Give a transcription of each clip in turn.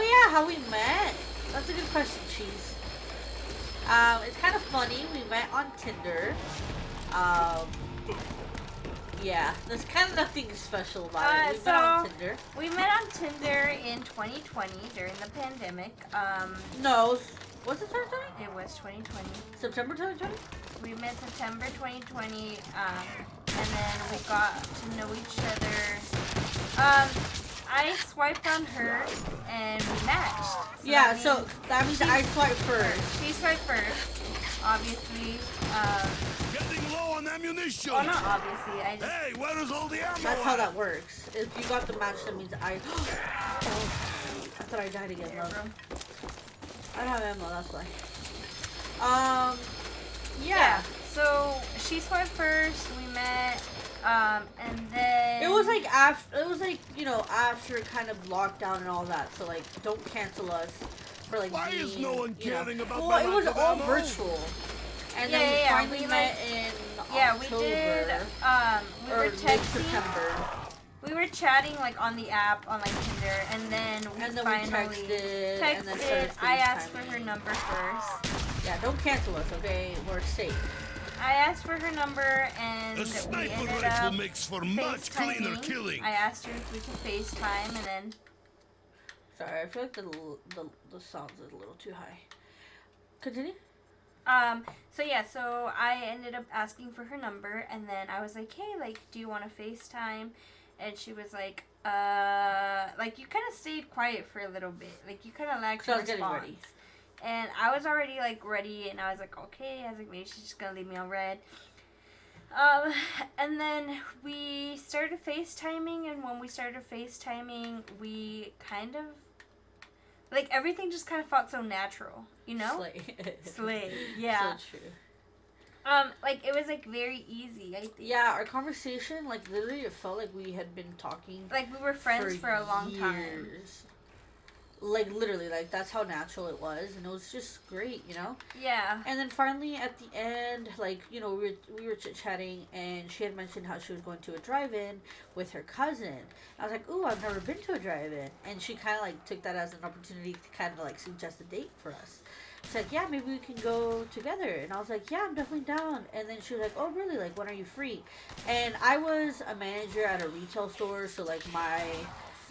yeah, how we met? That's a good question, Cheese. It's kind of funny. We met on Tinder. Um, yeah, there's kind of nothing special about it. We met on Tinder. We met on Tinder in 2020 during the pandemic. No, was it 2020? It was 2020. September 2020? We met September 2020, and then we got to know each other. I swiped on her, and we matched. So yeah, that means I swiped first. She swiped first, obviously. Getting low on ammunition. Well, not obviously. Hey, where is all the ammo? That's how that works. If you got the match, that means I. Oh, I thought I died again, love. I don't have ammo. That's why. Yeah. So she swiped first. We met. And then it was like after after kind of lockdown and all that. So like, don't cancel us for like. Why is no one caring about? Well, it was all virtual. And then we finally met in October. We did. We were texting. September. We were chatting like on the app on like Tinder, and then we finally texted. I asked for her number first. Yeah, don't cancel us, okay? We're safe. I asked for her number, and we ended up makes for much cleaner killing. I asked her if we could FaceTime, and then. Sorry, I feel like the sound is a little too high. Continue. So I ended up asking for her number, and then I was like, hey, like, do you want to FaceTime? And she was like, like, you kind of stayed quiet for a little bit. Like, you kind of lagged your response. Ready. And I was already, like, ready, and I was like, okay. I was like, maybe she's just gonna leave me on red. And then we started FaceTiming, and when we started FaceTiming, we kind of, like, everything just kind of felt so natural, you know? Slay. Yeah. So true. Like, it was, like, very easy, I think. Yeah, our conversation, like, literally, it felt like we had been talking. Like, we were friends for a long time. Like, literally, like, that's how natural it was, and it was just great, you know? Yeah. And then finally, at the end, like, you know, we were chit-chatting, and she had mentioned how she was going to a drive-in with her cousin. I was like, ooh, I've never been to a drive-in. And she kind of, like, took that as an opportunity to kind of, like, suggest a date for us. She's like, yeah, maybe we can go together. And I was like, yeah, I'm definitely down. And then she was like, oh, really? Like, when are you free? And I was a manager at a retail store, so, like, my...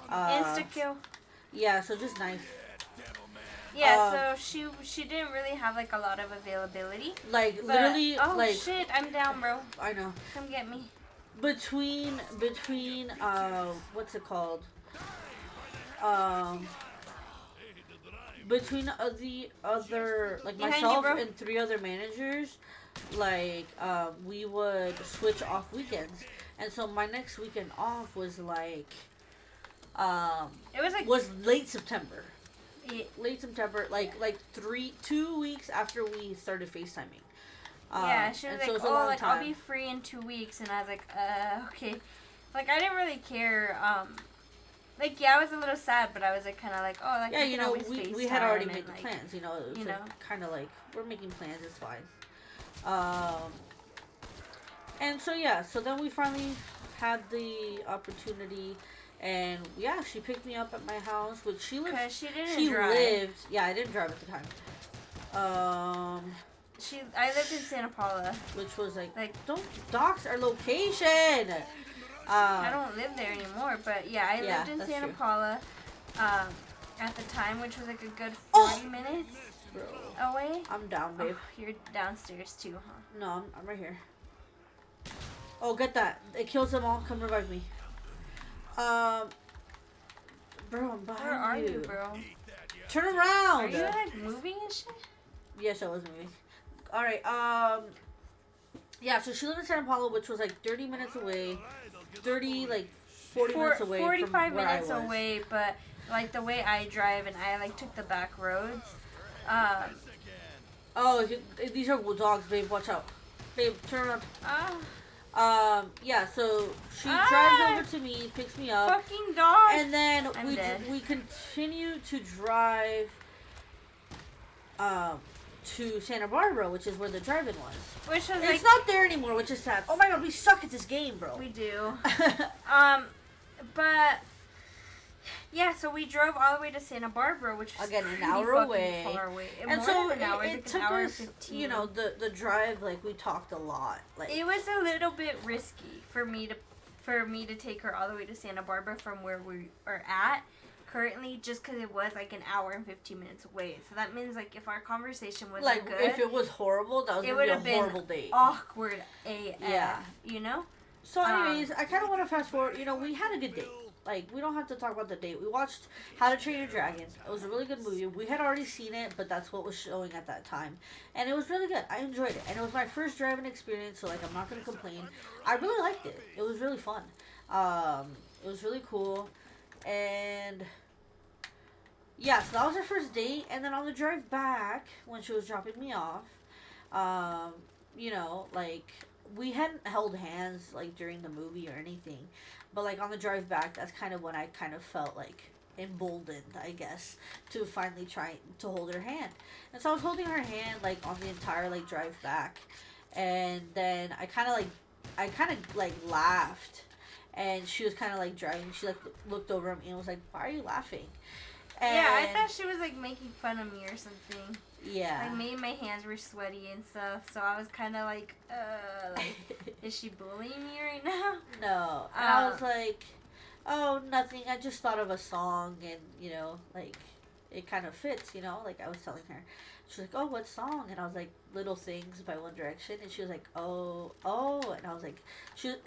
Insta-kill. Yeah, so just nice. Yeah, so she didn't really have, like, a lot of availability. Like, literally, oh, like... shit, I'm down, bro. I know. Come get me. Between, what's it called? Between the other, like, myself and 3 other managers, like, we would switch off weekends. And so my next weekend off was, like... it was like late September. Yeah. Late September, like 2 weeks after we started FaceTiming. Yeah, she was like, so oh, like, I'll be free in 2 weeks, and I was like, okay. Like, I didn't really care, like, yeah, I was a little sad, but I was, like, kind of like, oh, like, yeah, you know, we had already made the like, plans, you know, it was kind of like, we're making plans, it's fine. And so, yeah, so then we finally had the opportunity. And yeah, she picked me up at my house, which she lived. Cause she didn't drive. Yeah, I didn't drive at the time. I lived in Santa Paula, which was like don't dox our location. I don't live there anymore, but yeah, I lived in Santa Paula, at the time, which was like a good 40 minutes away. I'm down, babe. Oh, you're downstairs too, huh? No, I'm right here. Oh, get that! It kills them all. Come revive me. Bro, I'm behind you. Where are you, bro? Turn around! Are you, like, moving and shit? Yes, I was moving. Alright, yeah, so she lived in Santa Paula, which was, like, 30 minutes away. 40 minutes away 45 minutes away, but, like, the way I drive, and I, like, took the back roads, oh, these are dogs, babe, watch out. Babe, turn around. Yeah, so she drives over to me, picks me up. Fucking dog! And then we continue to drive to Santa Barbara, which is where the drive-in was. Which was it's not there anymore, which is sad. Oh my god, we suck at this game, bro. We do. But Yeah, so we drove all the way to Santa Barbara, which was Again, an pretty hour fucking away. far away. And More so than an hour, it like took an hour and us, 15. you know, the drive, like, we talked a lot. Like, It was a little bit risky for me to take her all the way to Santa Barbara from where we are at currently, just because it was like an hour and 15 minutes away. So that means like if our conversation wasn't like good, if it was horrible, that was it going to would be have a been horrible date. awkward AF. Yeah. You know. So anyways, I kind of want to fast forward. You know, we had a good date. Like, we don't have to talk about the date. We watched How to Train Your Dragon. It was a really good movie. We had already seen it, but that's what was showing at that time. And it was really good. I enjoyed it. And it was my first driving experience, so, like, I'm not going to complain. I really liked it. It was really fun. It was really cool. And, yeah, so that was our first date. And then on the drive back, when she was dropping me off, you know, like, we hadn't held hands, like, during the movie or anything. But, like, on the drive back, that's kind of when I kind of felt, like, emboldened, I guess, to finally try to hold her hand. And so I was holding her hand, like, on the entire, like, drive back. And then I kind of, like, laughed. And she was kind of, like, driving. She, like, looked over at me and was like, why are you laughing? And Yeah, I thought she was like making fun of me or something. yeah. Like maybe my hands were sweaty and stuff, so I was kind of like, is she bullying me right now? No. And I was like, oh, nothing. I just thought of a song and, you know, like, it kind of fits, you know? Like, I was telling her. She was like, oh, what song? And I was like, Little Things by One Direction. And she was like, oh. And I was like,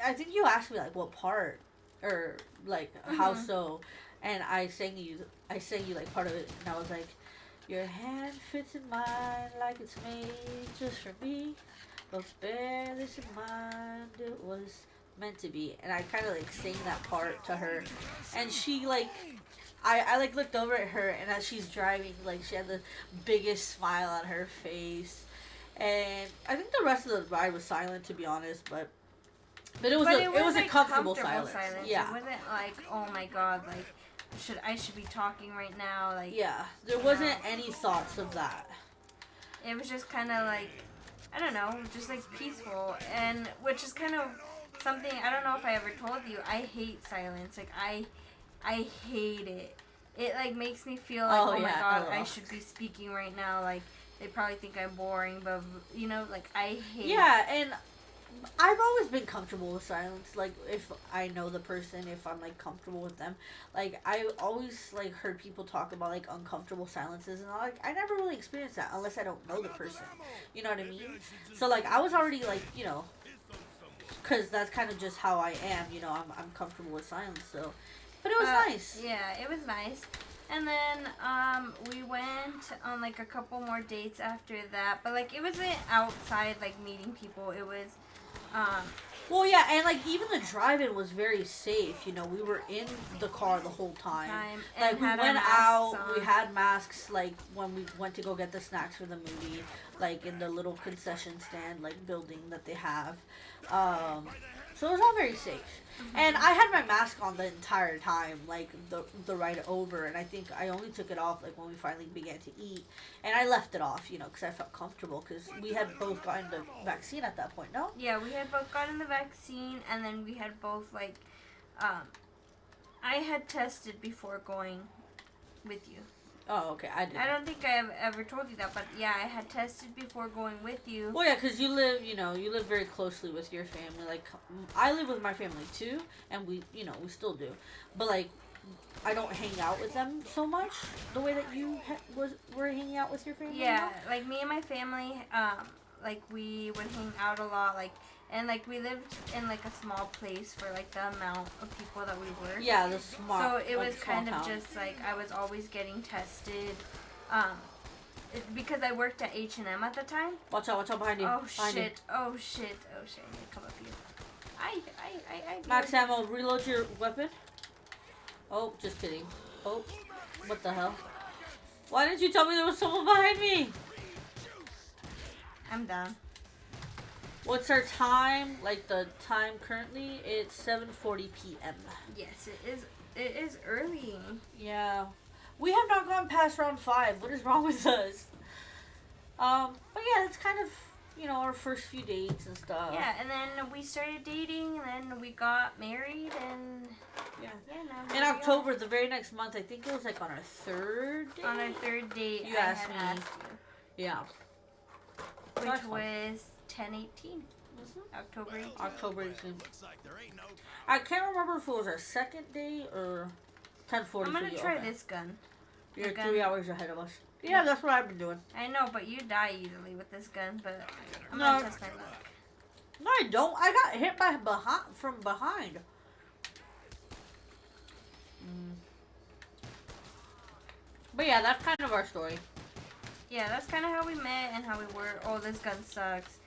I think you asked me, like, what part? Or, like, how so? And I sang you, like, part of it. And I was like, your hand fits in mine like it's made just for me. But bear this in mind, it was meant to be. And I kind of, like, sang that part to her. And she, like, I like, looked over at her, and as she's driving, like, she had the biggest smile on her face. And I think the rest of the ride was silent, to be honest, but it was a like, comfortable silence. Yeah. It wasn't like, oh my god, like, I should be talking right now, like. Yeah, there wasn't any thoughts of that. It was just kind of like, I don't know, just like peaceful, and which is kind of something, I don't know if I ever told you, I hate silence, like I hate it. It like makes me feel like, oh my god, I should be speaking right now, like they probably think I'm boring, but you know, like I hate. Yeah, and I've always been comfortable with silence. Like, if I know the person, if I'm, like, comfortable with them. Like, I always, like, heard people talk about, like, uncomfortable silences. And, like, I never really experienced that unless I don't know the person. You know what I mean? So, like, I was already, like, you know, because that's kind of just how I am. You know, I'm comfortable with silence, so. But it was nice. Yeah, it was nice. And then we went on, like, a couple more dates after that. But, like, it wasn't outside, like, meeting people. It was... well, yeah, and, like, even the drive-in was very safe. You know, we were in the car the whole time. Like, we went out, we had masks, like, when we went to go get the snacks for the movie, like, in the little concession stand, like, building that they have. So it was all very safe. And I had my mask on the entire time, like, the ride over, and I think I only took it off, like, when we finally began to eat. And I left it off, you know, because I felt comfortable, because we had both gotten the vaccine at that point, no? Yeah, we had both gotten the vaccine, and then we had both, like, I had tested before going with you. Oh, okay, I didn't. I don't think I have ever told you that, but yeah, I had tested before going with you. Well, yeah, because you live very closely with your family. Like, I live with my family, too, and we still do. But, like, I don't hang out with them so much the way that you were hanging out with your family. Yeah, like, me and my family, like, we would hang out a lot, like, and, like, we lived in, like, a small place for, like, the amount of people that we were. Yeah, the small. So it was kind town. of just, like, I was always getting tested, because I worked at H&M at the time. Watch out behind you. Oh, behind shit. Oh, shit. I need to come up here. I Max ammo, reload your weapon. Oh, just kidding. Oh, what the hell? Why didn't you tell me there was someone behind me? I'm done. What's our time? Like, the time currently? It's 7:40 p.m. Yes, it is early. Yeah. We have not gone past round 5. What is wrong with us? But yeah, it's kind of you know, our first few dates and stuff. Yeah, and then we started dating, and then we got married, and Yeah. now In October, the very next month, I think it was like on our third date. on our third date, You I asked had me. asked you, Yeah. which was 10/18. October 18th. October 18th. Looks like there ain't no. I can't remember if it was our second date or 10:40. I'm gonna for you. try Okay. this gun. You're gun. 3 hours ahead of us. Yeah, that's what I've been doing. I know, but you die easily with this gun, but I'm No. gonna test my luck. No, I don't. I got hit from behind. But yeah, that's kind of our story. Yeah, that's kind of how we met and how we were. Oh, this gun sucks.